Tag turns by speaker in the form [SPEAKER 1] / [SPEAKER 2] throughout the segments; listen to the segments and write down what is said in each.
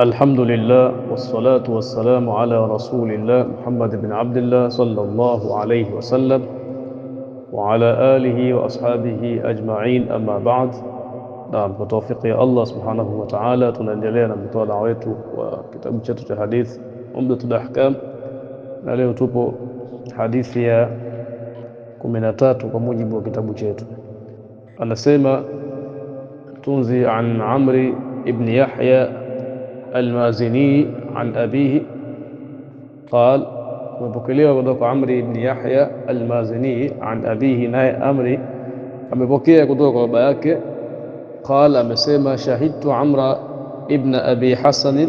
[SPEAKER 1] الحمد لله والصلاة والسلام على رسول الله محمد بن عبد الله صلى الله عليه وسلم وعلى آله وأصحابه أجمعين أما بعد. نعم، بتوفيق الله سبحانه وتعالى tunaendelea na mtoa wetu wa kitabu chetu cha hadith Umdatul Ahkam, na leo tupo hadithi ya 13 kwa mujibu wa kitabu chetu. Anasema tunzi an Amri ibn Yahya المازني عن أبيه قال: amepokelewa kutoka Amri ibn Yahya al-Mazini an abihi, naye Amri amepokea kutoka kwa baba yake. قال, amesema shahidtu Amra ibn Abi Hasan,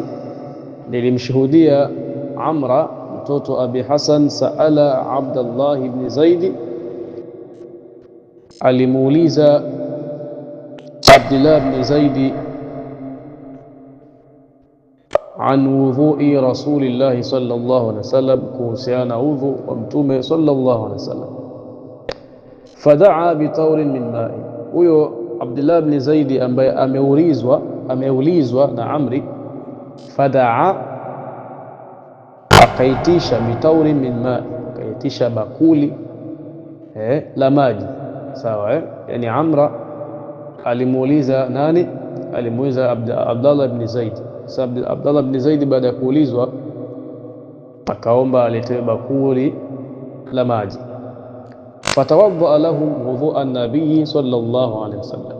[SPEAKER 1] nilimshuhudia Amra mtoto Abi Hasan. Saala Abdullah ibn Zaid, alimuuliza Abdullah ibn Zaid عن وضوء رسول الله صلى الله عليه وسلم, kuhusiana udhu wa mtume sallallahu alaihi wasallam. Fadaa bitaurin min ma'i, huyo Abdullah ibn Zaidi ambaye ameulizwa na Amri, fadaa akaitisha bitaurin min ma'i, akaitisha bakuli la maji. Sawa, yani Amra alimuuliza nani? Alimuuliza Abdullah ibn Zaidi. Abdullah ibn Zaid baada ya kuulizwa akaomba aletewe bakuli la maji. Fatawadda lahum wudhu'a an-nabii sallallahu alaihi wasallam,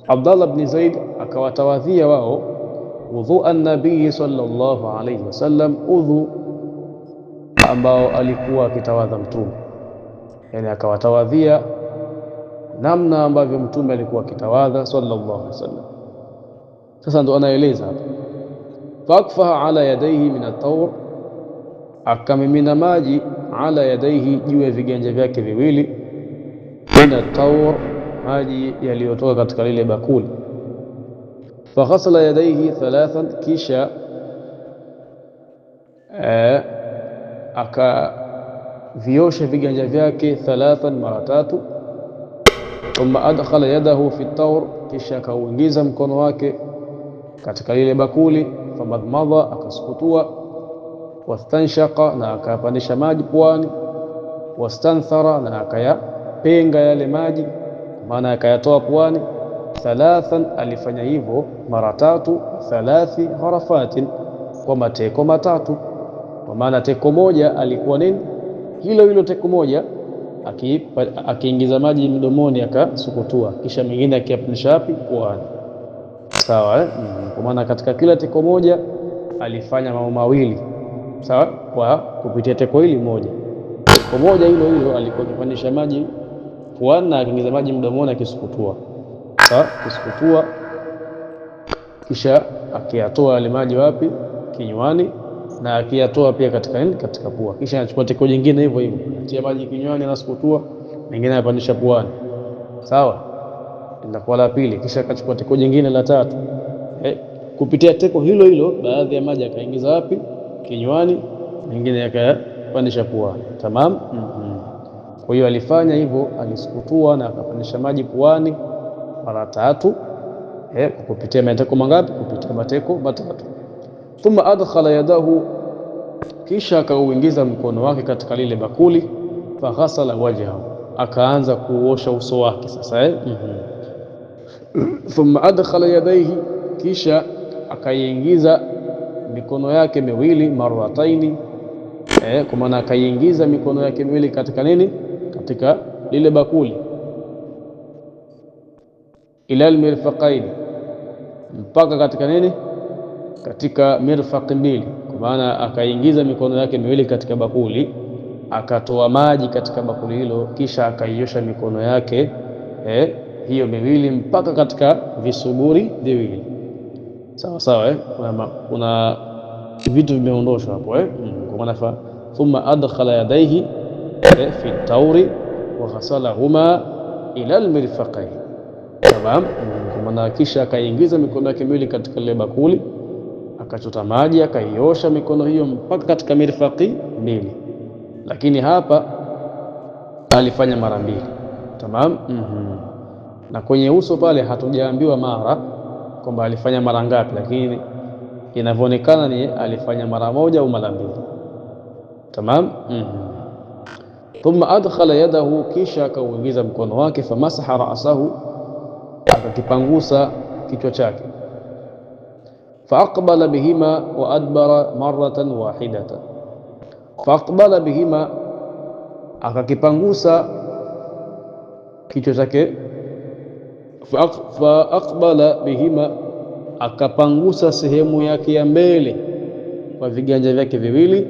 [SPEAKER 1] Abdullah ibn Zaid akawatawadhia wao wudhu'a an-nabii sallallahu alaihi wasallam, udhu ambao alikuwa akitawadha mtume, yani akawatawadhia namna ambavyo mtume alikuwa akitawadha sallallahu alaihi wasallam. Sasa ndo anaeleza hapa, fakfaha ala yadayhi min at-tawr, akamimina maji ala yadayhi, juu ya viganja vyake viwili, min at-tawr, maji yaliyotoka katika lile bakuli. Faghasala yadayhi thalathan, kisha akaviosha viganja vyake thalathan, mara tatu. Thumma adkhala yadahu fi at-tawr, kisha akauingiza mkono wake katika lile bakuli. Famadmadha, akasukutua. Wastanshaqa, na akapandisha maji puani. Wastanthara, na akayapenga yale maji, maana akayatoa puani. Thalathan, alifanya hivyo mara tatu. Thalathi gharafatin, kwa mateko matatu, kwa maana teko moja alikuwa nini, hilo teko moja akiingiza maji mdomoni akasukutua, kisha mengine akiyapandisha wapi? Puani. Sawa, kwa maana katika kila teko moja alifanya mambo mawili, sawa, kwa kupitia teko hili moja. Teko moja hilo alikuwa akipandisha maji puani na akiingiza maji mdomoni akisukutua, sawa, akisukutua kisha akiyatoa yale maji wapi? Kinywani, na akiyatoa pia katika pua. Kisha anachukua teko jingine hivyo hivyo, atia maji kinywani na sukutua, mengine anapandisha puani, sawa, kwa la pili. Kisha akachukua teko jingine la tatu, kupitia teko hilo baadhi ya maji akaingiza wapi? Kinywani, mengine yakapandisha puani. Tamam. Kwa hiyo alifanya hivyo, alisukutua na akapandisha maji puani mara tatu, kwa kupitia mateko mangapi? Kupitia mateko matatu. Thumma adkhala yadahu, kisha akauingiza mkono wake katika lile bakuli. Faghasala wajhahu, akaanza kuosha uso wake sasa. Thumma adkhala yadayhi, kisha akaiingiza mikono yake miwili marataini, kwa maana akaiingiza mikono yake miwili katika nini? Katika lile bakuli. Ila almirfaqaini, mpaka katika nini? Katika mirfaqi mbili, kwa maana akaiingiza mikono yake miwili katika bakuli, akatoa maji katika bakuli hilo, kisha akaiosha mikono yake hiyo miwili mpaka katika visuguri viwili. Sawa sawa, kuna vitu vimeondoshwa hapo, kwa maana thumma adkhala yadayhi fi at-tawri wa ghasalahuma ila al-mirfaqayn. Tamam. Kwa maana kisha akaingiza mikono yake miwili katika ile bakuli, akachota maji akaiosha mikono hiyo mpaka katika mirfaqi mbili, lakini hapa alifanya mara mbili. Tamam. Na kwenye uso pale hatujaambiwa mara kwamba alifanya mara ngapi, lakini inavyoonekana ni alifanya mara moja au mara mbili. Tamam. Thumma adkhala yadahu, kisha akauingiza mkono wake, famasaha ra'sahu, akakipangusa kichwa chake, faaqbala bihima wa adbara marratan wahidatan. Faaqbala bihima, akakipangusa kichwa chake, faaqbala bihima, akapangusa sehemu yake ya mbele kwa viganja vyake viwili,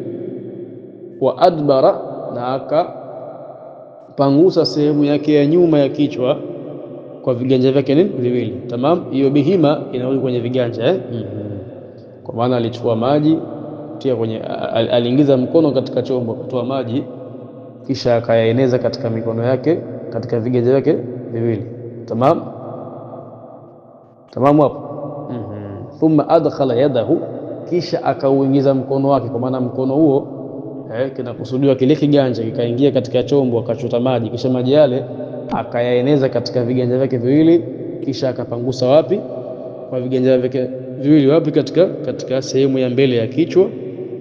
[SPEAKER 1] wa adbara, na akapangusa sehemu yake ya nyuma ya kichwa kwa viganja vyake viwili. Tamam. Hiyo bihima inarudi kwenye viganja kwa maana alichukua maji kutia kwenye, aliingiza mkono katika chombo kutoa maji, kisha akayaeneza katika mikono yake, katika viganja vyake viwili. Tamam. Tamam hapo. Thumma adkhala yadahu, kisha akauingiza mkono wake, kwa maana mkono huo kinakusudiwa kile kiganja kikaingia katika chombo, akachota maji, kisha maji yale akayaeneza katika viganja vyake viwili, kisha akapangusa wapi? Kwa viganja vyake viwili wapi? Katika sehemu ya mbele ya kichwa,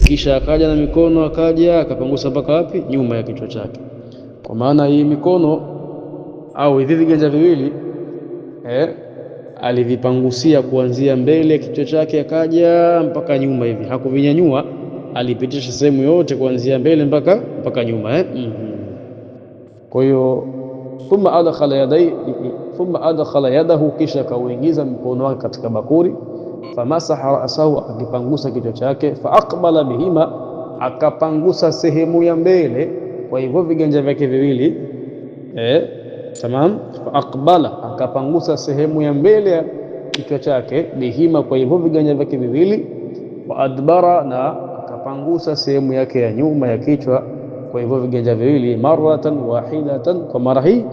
[SPEAKER 1] kisha akaja na mikono akaja akapangusa mpaka wapi? Nyuma ya kichwa chake. Kwa maana hii mikono au hivi viganja viwili alivipangusia kuanzia mbele ya kichwa chake akaja mpaka nyuma hivi, hakuvinyanyua, alipitisha sehemu yote kuanzia mbele mpaka nyuma. Kwa hiyo thumma adkhala yadahu, kisha kauingiza mkono wake katika bakuri, famasaha ra'sahu, akipangusa kichwa chake, faaqbala bihima, akapangusa sehemu ya mbele kwa hivyo viganja vyake viwili. Tamam. Faaqbala, akapangusa sehemu ya mbele ya kichwa chake, bihima, kwa hivyo viganja vyake viwili, wa adbara, na akapangusa sehemu yake ya nyuma ya kichwa kwa hivyo viganja viwili, marratan wahidatan, kwa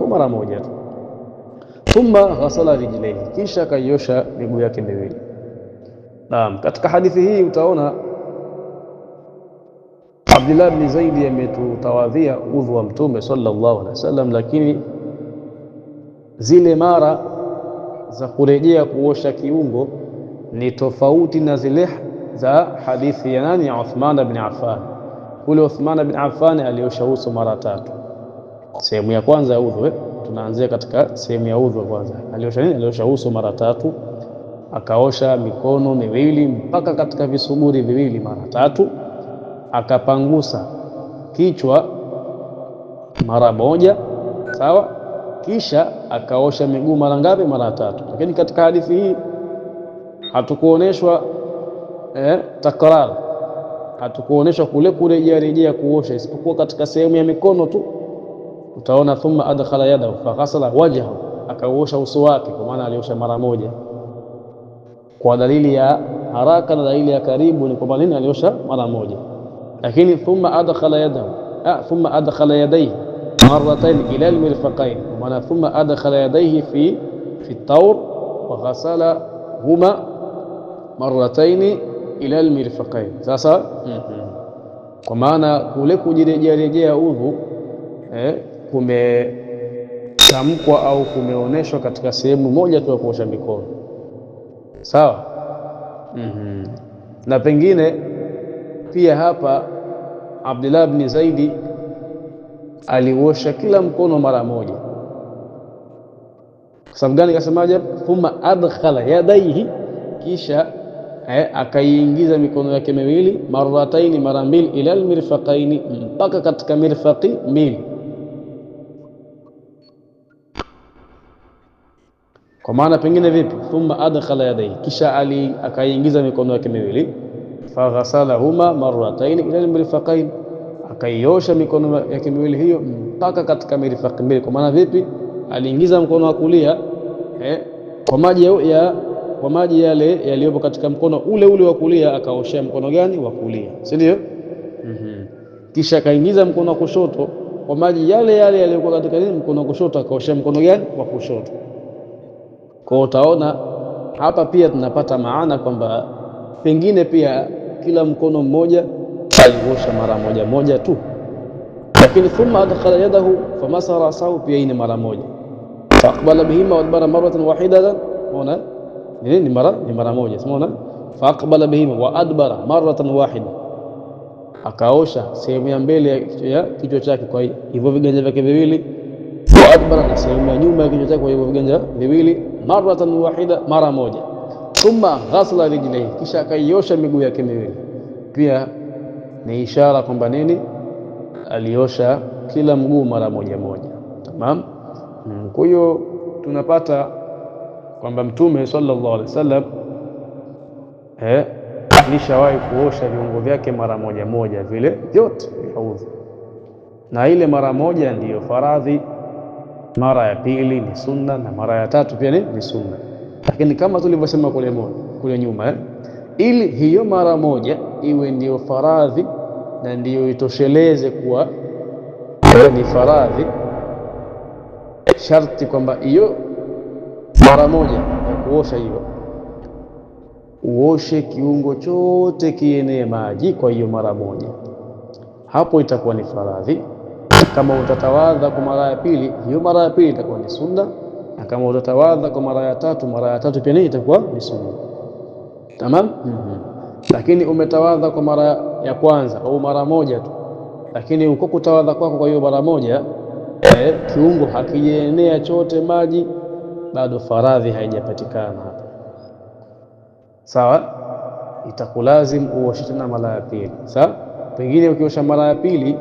[SPEAKER 1] mara moja tu. Thumma ghasala rijlaihi, kisha akaiosha miguu yake miwili. Naam, katika hadithi hii utaona Abdullah bin Zaid ametutawadhia udhu wa Mtume sallallahu alaihi wasallam, lakini zile mara za kurejea kuosha kiungo ni tofauti na zile za hadithi ya nani? Ya Uthman bin Affan. Kule Uthman bin Affan aliosha uso mara 3. Sehemu ya kwanza ya udhu, tunaanzia katika sehemu ya udhu kwanza. Aliosha nini? Aliosha uso mara 3, akaosha mikono miwili mpaka katika visuguri viwili mara 3, akapangusa kichwa mara 1, sawa, kisha akaosha miguu mara ngapi? Mara 3. Lakini katika hadithi hii hatukuoneshwa takrar, hatukuoneshwa kule kurejea kuosha, isipokuwa katika sehemu ya mikono tu utaona thumma adkhala yadahu faghasala wajhahu, akaosha uso wake, kwa maana aliosha mara 1. Kwa dalili ya haraka na dalili ya karibu ni kwamba nini? Aliosha mara 1. Lakini thumma adkhala yadayhi marratayn ila almirfaqayn, kwa maana thumma adkhala yadayhi fi at-tawr wa ghasala huma marratayn ila almirfaqayn. Sasa kwa maana kule kujirejea udhu kumetamkwa au kumeoneshwa katika sehemu moja tu ya kuosha mikono, sawa. Na pengine pia hapa Abdullah bin Zaidi aliosha kila mkono mara 1. Kwa sababu gani? Kasemaje? Thumma adkhala yadayhi, kisha akaiingiza mikono yake miwili marrataini, mara 2, ila almirfaqaini, mpaka katika mirfaqi 2. Kwa maana pengine vipi? Thumma adkhala yadayhi, kisha akaiingiza mikono yake miwili, faghasalahuma marrataini ila almirfaqain, akaiosha mikono yake miwili hiyo mpaka katika mirfaqi 2. Kwa maana vipi? Aliingiza mkono wa kulia kwa maji yale yaliyopo katika mkono ule wa kulia, akaoshea mkono gani? Wa kulia, si ndio? Kisha akaingiza mkono wa kushoto kwa maji yale yaliyokuwa katika nini? Mkono wa kushoto, akaoshea mkono gani? Wa kushoto. Kwa utaona hapa pia tunapata maana kwamba pengine pia kila mkono mmoja aliosha mara 1 tu. Lakini thumma adkhala yadahu famasa rasahu, pia ni mara 1. Faqbala bihima wa adbara marratan wahidatan, unaona ni mara 1, unaona. Faqbala bihima wa adbara maratan wahida, akaosha sehemu ya mbele ya kichwa chake kwa hivyo viganja vyake viwili, wa adbara, na sehemu ya nyuma ya kichwa chake kwa hivyo viganja viwili, maratan wahida, mara moja. Thumma ghasala rijlaihi, kisha akaiosha miguu yake miwili. Pia ni ishara kwamba nini, aliosha kila mguu mara moja moja. Tamam. Kwa hiyo tunapata kwamba Mtume sallallahu alaihi wasallam alishawahi kuosha viungo vyake mara moja moja vile vyote viudhu, na ile mara moja ndiyo faradhi, mara ya pili ni sunna, na mara ya tatu pia ni sunna. Lakini kama tulivyosema kule nyuma, ili hiyo mara moja iwe ndiyo faradhi na ndiyo itosheleze kuwa ni faradhi, sharti kwamba hiyo mara moja ya kuosha hiyo uoshe kiungo chote kienee maji kwa hiyo mara moja, hapo itakuwa ni faradhi. Kama utatawadha kwa mara ya pili, hiyo mara ya pili itakuwa ni sunna, na kama utatawadha kwa mara ya tatu pia itakuwa ni sunna. Tamam. Lakini umetawadha kwa mara ya kwanza au mara moja tu, lakini uko kutawadha kwako kwa hiyo mara moja kiungo hakijaenea chote maji, bado faradhi haijapatikana hapa. Sawa, itakulazimu uoshe tena mara ya pili. Sawa, pengine ukiosha mara ya pili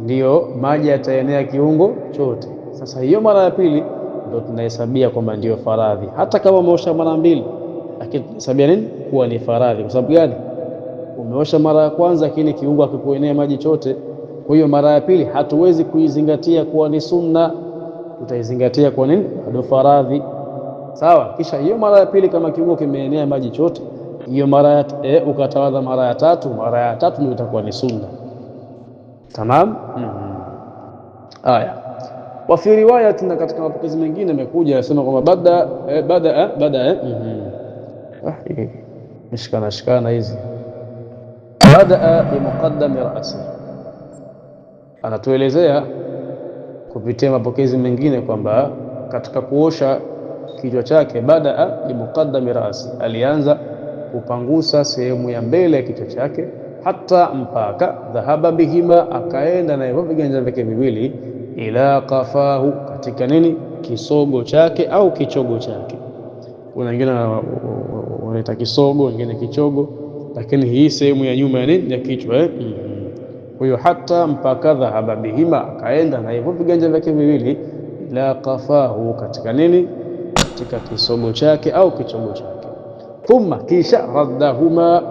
[SPEAKER 1] ndiyo maji yataenea kiungo chote. Sasa hiyo mara ya pili ndio tunahesabia kwamba ndiyo faradhi, hata kama umeosha mara mbili, lakini tunahesabia nini kuwa ni faradhi. Kwa sababu gani? Umeosha mara ya kwanza lakini kiungo hakikuenea maji chote, kwa hiyo mara ya pili hatuwezi kuizingatia kuwa ni sunna, tutaizingatia kwa nini? Ndio faradhi. Sawa. Kisha hiyo mara ya pili kama kiungo kimeenea maji chote, hiyo mara ukatawadha mara ya tatu ndio itakuwa ni sunna. Tamam. Aya, wa fi riwayat, na katika mapokezi mengine imekuja yasema kwamba bada shikana hizi, bada bi muqaddami ra'si, anatuelezea kupitia mapokezi mengine kwamba katika kuosha kichwa chake, bada bi muqaddami ra'si, alianza kupangusa sehemu ya mbele ya kichwa chake, hata mpaka dhahaba bihima, akaenda na hivyo viganja vyake viwili, ila qafahu, katika nini, kisogo chake au kichogo chake. Kuna wengine wanaita kisogo, wengine kichogo, lakini hii sehemu ya nyuma ya nini, ya kichwa. Kwa hiyo hata mpaka dhahaba bihima, akaenda na hivyo viganja vyake viwili, ila qafahu, katika nini, katika kisogo chake au kichogo chake. Thumma, kisha raddahuma,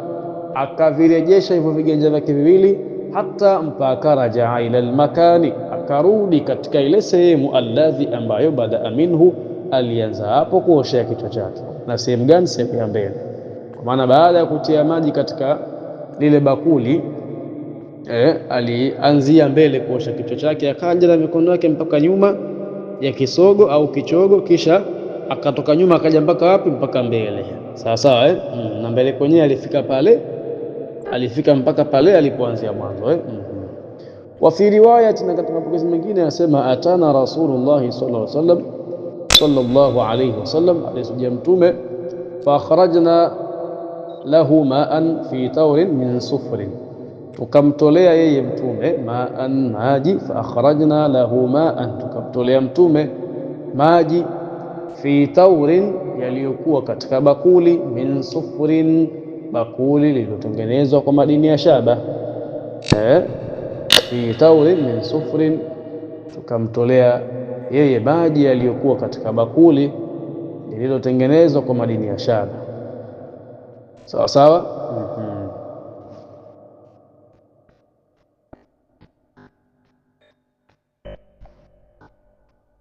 [SPEAKER 1] akavirejesha hivyo viganja vyake viwili, hata mpaka rajaa ila almakani, akarudi katika ile sehemu alladhi, ambayo badaa minhu, alianza hapo kuosha kichwa chake. Na sehemu gani? Sehemu ya mbele. Kwa maana baada ya kutia maji katika lile bakuli, alianzia mbele kuosha kichwa chake, akaja na mikono yake mpaka nyuma ya kisogo au kichogo, kisha akatoka nyuma akaja mpaka wapi? Mpaka mbele. Sawa sawa, na mbele kwenyewe alifika mpaka pale alipoanzia mwanzo. Wa fi riwayat, na katika mapokezi mengine anasema, atana Rasulullah sallallahu alayhi wasallam, alisujia Mtume, fa akhrajna lahu ma'an fi tawrin min sufrin, tukamtolea yeye Mtume ma'an, maji, fa akhrajna lahu ma'an, tukamtolea Mtume maji, fi tawrin, yaliyokuwa katika bakuli, min sufrin, bakuli lililotengenezwa kwa madini ya shaba. Fi tawrin min sufrin, tukamtolea yeye maji yaliyokuwa katika bakuli lililotengenezwa kwa madini ya shaba. Sawa sawa.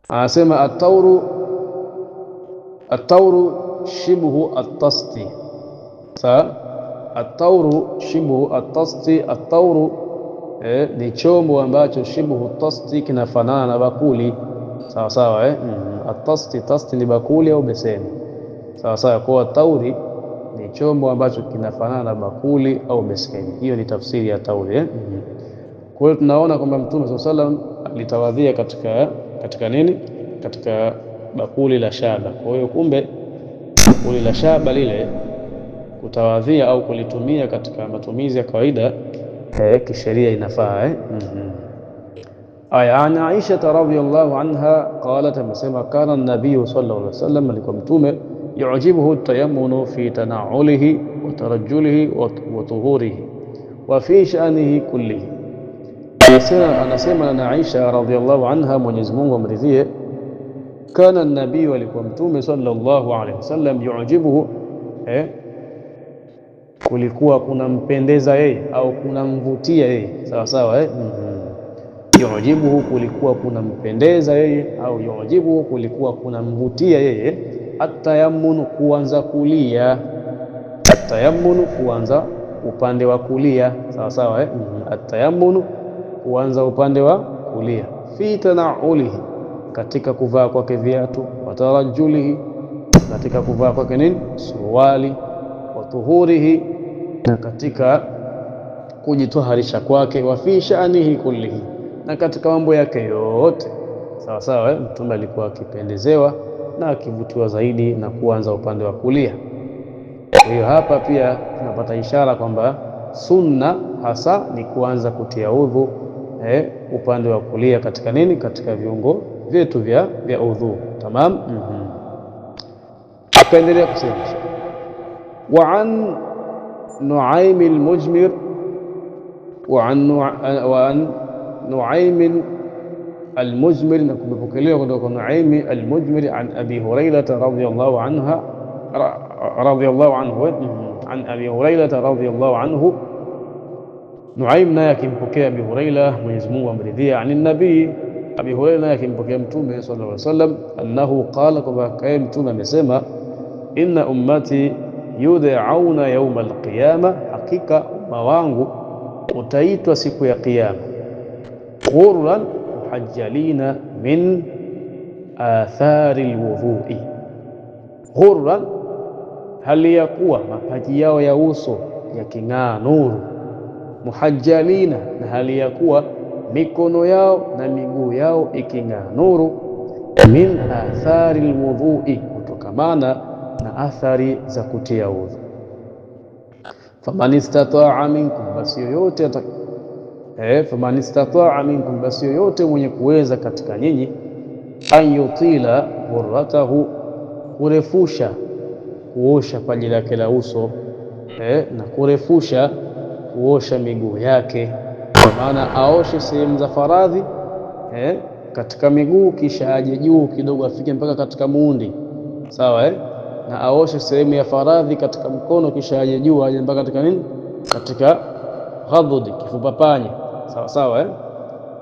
[SPEAKER 1] Anasema at-tawru shibhu at-tasti. Sawa, at-tawru shibhu at-tasti. At-tawru ni chombo ambacho shibhu at-tasti, kinafanana na bakuli. Sawa sawa. At-tasti ni bakuli au beseni. Sawa sawa. Kwa tauri ni chombo ambacho kinafanana na bakuli au beseni. Hiyo ni tafsiri ya tauri. Kwa hiyo tunaona kwamba Mtume sallallahu alaihi wasallam alitawadhia katika nini? Katika bakuli la shaba. Kwa hiyo kumbe bakuli la shaba lile kutawadhia au kulitumia katika matumizi ya kawaida kisheria inafaa. Aya, an Aisha radhiyallahu anha qalat, amesema kana an-nabiy sallallahu alaihi wasallam, alikuwa mtume, yu'jibuhu at-tayammunu fi tana'ulihi wa tarajjulihi wa tuhurihi wa fi sha'nihi kullihi. Anasema na Aisha radhiyallahu anha, Mwenyezi Mungu amridhie, kana an-nabiy, alikuwa mtume sallallahu alaihi wasallam, yu'jibuhu, kulikuwa kunampendeza yeye au kunamvutia yeye, sawa sawa. Yujibuhu, kulikuwa kunampendeza yeye, au yujibuhu, kulikuwa kunamvutia yeye, atayammunu, kuanza kulia, atayammunu, kuanza upande wa kulia, sawa sawa. Atayammunu, kuanza upande wa kulia, fi tanaulihi, katika kuvaa kwake viatu, wa tarajulihi, katika kuvaa kwake nini, suruali, wa tuhurihi, na katika kujitoharisha kwake, wa fi sha'nihi kullihi, na katika mambo yake yote, sawa sawa. Mtume alikuwa akipendezewa na akivutiwa zaidi na kuanza upande wa kulia. Kwa hiyo hapa pia tunapata ishara kwamba sunna hasa ni kuanza kutia udhu upande wa kulia katika nini, katika viungo vyetu vya udhu. Tamam. Akaendelea kusema, wa an Nuaym al-Mujmir, wa an Nuaym al-Mujmir, na kumepokelewa kutoka kwa Nuaym al-Mujmir an Abi Hurairah radhiyallahu anhu, an Abi Hurairah radhiyallahu anhu. Nuaym naye akimpokea Abi Hurairah, Mwenyezi Mungu amridhia, an nabii, Abi Hurairah naye akimpokea Mtume sallallahu alaihi wasallam, annahu qala, kwamba Mtume amesema, inna ummati yud'auna yawm al-qiyama, hakika umma wangu utaitwa siku ya Kiyama, ghurran muhajjalina min athari alwudhu'i, ghurran, hali ya kuwa mapaji yao ya uso yaking'aa nuru, muhajjalina, na hali ya kuwa mikono yao na miguu yao iking'aa nuru, min athari alwudhu'i, kutokamana na athari za kutia udhu. Faman istata'a minkum, basi yoyote faman istata'a minkum, basi yoyote mwenye kuweza katika nyinyi, an yutila ghurratahu, kurefusha kuosha paji lake la uso, na kurefusha kuosha miguu yake, kwa maana aoshe sehemu za faradhi katika miguu, kisha aje juu kidogo afike mpaka katika muundi, sawa. Na aoshe sehemu ya faradhi katika mkono, kisha aje juu aje mpaka katika nini, katika ghadhudi, kifupa panya, sawa sawa.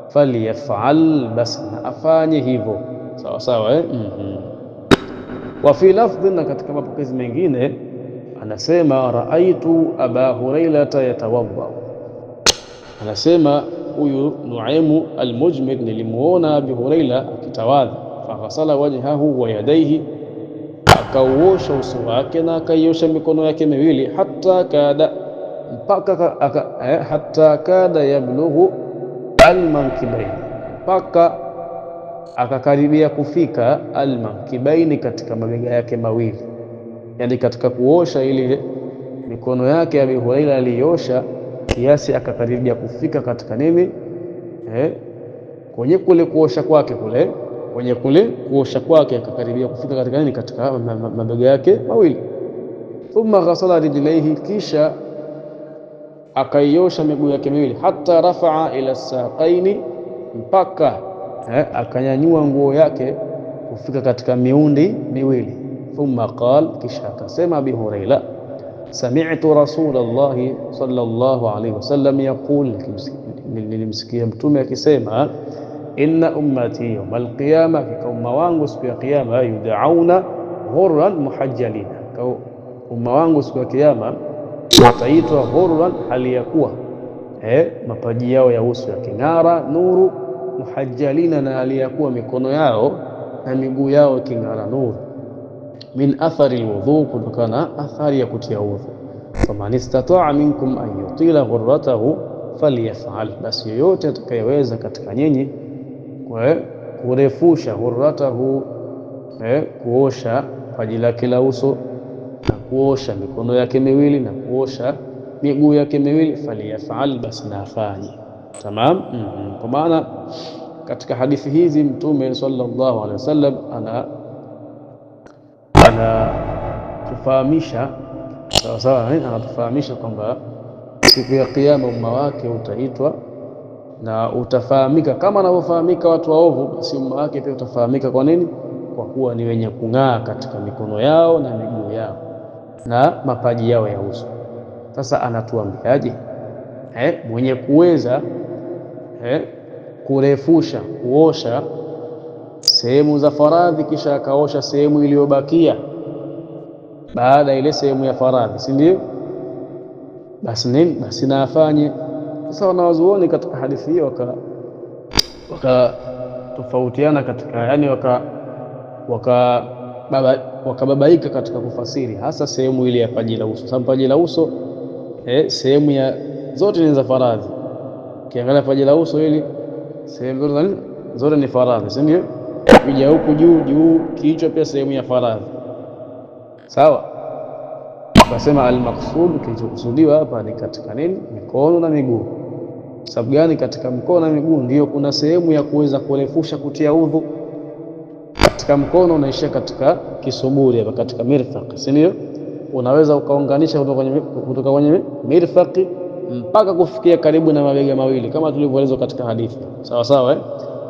[SPEAKER 1] Falyaf'al, basi na afanye hivyo, sawa sawa. Wa fi lafdhi, na katika mapokezi mengine anasema, raaitu Aba Hurairah yatawadda, anasema huyu Nuaym al-Mujmir, nilimuona Abi Hurairah akitawadha, faghasala wajhahu wa yadayhi, akauosha uso wake na akaiosha mikono yake miwili, hatta kada yablughu al-mankibain, mpaka akakaribia kufika al-mankibaini, katika mabega yake mawili. Yani katika kuosha ile mikono yake Abi Hurairah aliosha kiasi akakaribia kufika katika nini, kwenye kule kuosha kwake kule, kwenye kule kuosha kwake akakaribia kufika katika nini, katika mabega yake mawili. Thumma ghasala rijlaihi, kisha akaiosha miguu yake miwili, hatta rafa'a ila saqaini, mpaka akanyanyua nguo yake kufika katika miundi miwili. Thumma qala, kisha akasema Abi Hurairah, sami'tu Rasulallahi sallallahu alayhi wasallam yaqul, nilimsikia Mtume akisema, inna ummati yawm alqiyama, kwa umma wangu siku ya Kiyama, yud'auna ghurran muhajjalina, kwa umma wangu siku ya Kiyama wataitwa ghurran, hali ya kuwa mapaji yao ya uso yaking'ara nuru, muhajjalina, na hali ya kuwa mikono yao na miguu yao iking'ara nuru, min athari alwudhu, kutokana na athari ya kutia udhu. Faman istata'a minkum an yutila ghurratahu falyaf'al, basi yoyote atakayeweza katika nyinyi kurefusha ghurratahu, kuosha paji lake la uso na kuosha mikono yake miwili na kuosha miguu yake miwili, faliyafal, basi na afanye. Tamam. Kwa maana katika hadithi hizi Mtume sallallahu alaihi wasallam anatufahamisha sawa sawa, anatufahamisha kwamba siku ya Kiyama umma wake utaitwa na utafahamika kama anavyofahamika watu waovu, basi umma wake pia utafahamika. Kwa nini? Kwa kuwa ni wenye kung'aa katika mikono yao na miguu yao na mapaji yao ya uso. Sasa anatuambiaje? Mwenye kuweza kurefusha kuosha sehemu za faradhi kisha akaosha sehemu iliyobakia baada ile sehemu ya faradhi, si ndio? Basi nini? Basi na afanye. Sasa wanawazuoni katika hadithi hiyo wakatofautiana katika, yani wakababaika katika kufasiri hasa sehemu ile ya paji la uso. Sababu paji la uso sehemu ya zote ni za faradhi. Ukiangalia paji la uso hili sehemu zote ni faradhi, si ndio? Kuja huku juu kichwa pia sehemu ya faradhi, sawa. Akasema al-maqsud, kilichokusudiwa hapa ni katika nini? Mikono na miguu. Sababu gani? Katika mikono na miguu ndio kuna sehemu ya kuweza kurefusha kutia udhu. Katika mkono unaishia katika kisuburi hapa katika mirfaq, si ndio? Unaweza ukaunganisha kutoka kwenye mirfaq mpaka kufikia karibu na mabega mawili kama tulivyoelezwa katika hadithi, sawa sawa.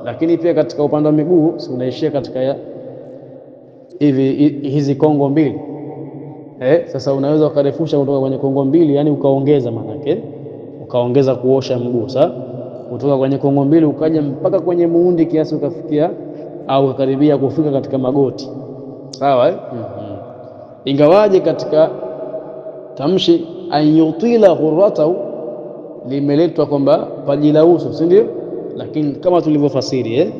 [SPEAKER 1] Lakini pia katika upande wa miguu si unaishia katika hizi kongo mbili. Sasa unaweza ukarefusha kutoka kwenye kongo mbili, yani ukaongeza, manake ukaongeza kuosha mguu, sawa, kutoka kwenye kongo mbili ukaja mpaka kwenye muundi kiasi ukafikia au ukaribia kufika katika magoti, sawa. Ingawaje katika tamshi ayutila ghurratahu limeletwa kwamba paji la uso, si ndio? Lakini kama tulivyofasiri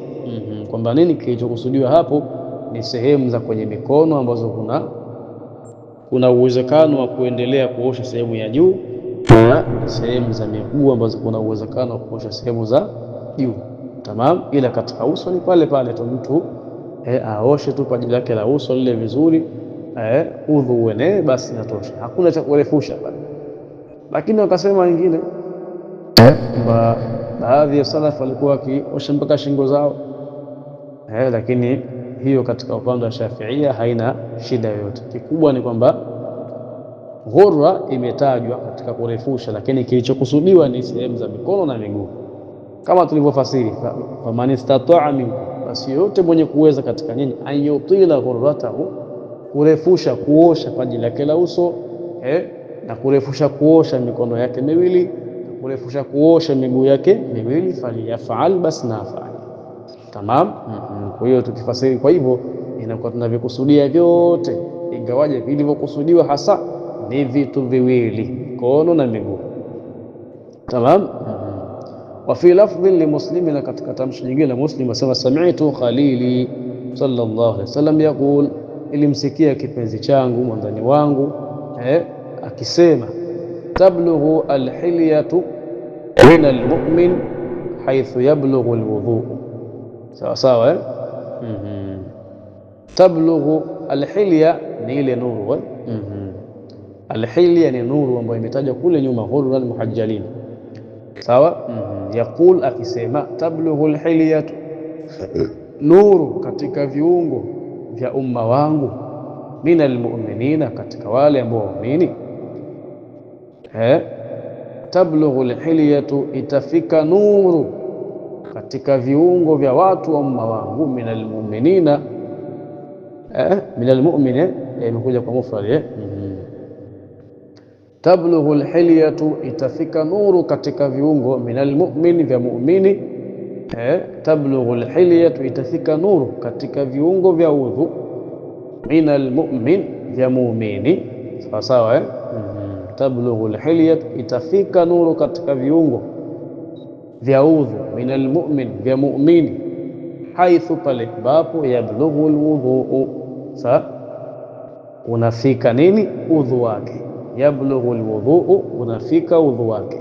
[SPEAKER 1] kwamba nini kilichokusudiwa hapo ni sehemu za kwenye mikono ambazo kuna uwezekano wa kuendelea kuosha sehemu ya juu na sehemu za miguu ambazo kuna uwezekano wa kuosha sehemu za juu. Tamam. Ila katika uso ni pale pale tu mtu aoshe tu paji lake la uso lile vizuri, udhu uenee, basi natosha, hakuna cha kurefusha pale. Lakini wakasema wengine kwamba baadhi ya salaf walikuwa wakiosha mpaka shingo zao, lakini hiyo katika upande wa Shafiia haina shida yoyote. Kikubwa ni kwamba ghurra imetajwa katika kurefusha, lakini kilichokusudiwa ni sehemu za mikono na miguu kama tulivyofasiri, faman istata'a minkum, basi yote mwenye kuweza katika nyinyi, ayutila ghurratahu, kurefusha kuosha paji lake la uso, na kurefusha kuosha mikono yake miwili, na kurefusha kuosha miguu yake miwili, faliyafal, basi na afanye. Tamam. Kwa hiyo tukifasiri kwa hivyo inakuwa tunavyokusudia vyote, ingawaje vilivyokusudiwa hasa ni vitu viwili, mikono na miguu. Tamam. Wa fi lafdhin li Muslim, na katika tamshi nyingine la Muslim asema sami'tu khalili sallallahu alaihi wasallam yaqul, ilimsikia kipenzi changu mwandani wangu akisema, tablughu alhilyatu min almu'min haythu yablughu alwudhu. Sawa sawa. Tablughu alhilya ni ile nuru. Alhilya ni nuru ambayo imetajwa kule nyuma, hurran muhajjalin, sawa. Yaqul, akisema, tablughu alhilyatu, nuru katika viungo vya umma wangu, min almu'minina, katika wale ambao waamini. Tablughu alhilyatu, itafika nuru katika viungo vya watu wa umma wangu, min almu'minina, min almu'minin imekuja kwa mufrad. Tablughu alhilyatu, itafika nuru katika viungo, min almu'min, vya muumini. Tablughu alhilyatu, itafika nuru katika viungo vya udhu, min almu'min, vya muumini. Sawa sawa. Tablughu alhilyatu, itafika nuru katika viungo vya udhu, min almu'min, vya muumini. Haithu, pale ambapo, yablughu alwudhu, unafika nini? Udhu wake. Yablughu alwudhu, unafika udhu wake.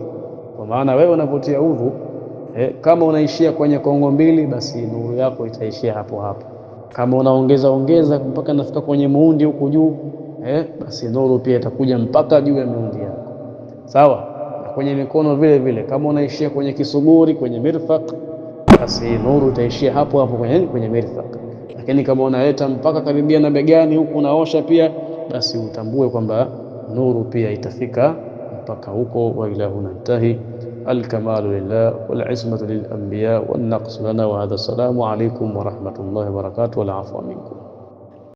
[SPEAKER 1] Kwa maana wewe unapotia udhu, kama unaishia kwenye kongo mbili, basi nuru yako itaishia hapo hapo. Kama unaongeza mpaka nafika kwenye muundi huku juu, basi nuru pia itakuja mpaka juu ya miundi yako. Sawa? Na kwenye mikono vile vile, kama unaishia kwenye kisuguri, kwenye mirfaq, basi nuru itaishia hapo hapo kwenye mirfaq. Lakini kama unaleta mpaka karibia na begani huku unaosha pia, basi utambue kwamba nuru pia itafika mpaka huko. Wa ila huna intahi. Alkamalu lillah wal ismatu lil anbiya wan naqsu lana wa hadha. Assalamu alaykum wa rahmatullahi wa barakatuh wal afwa minkum.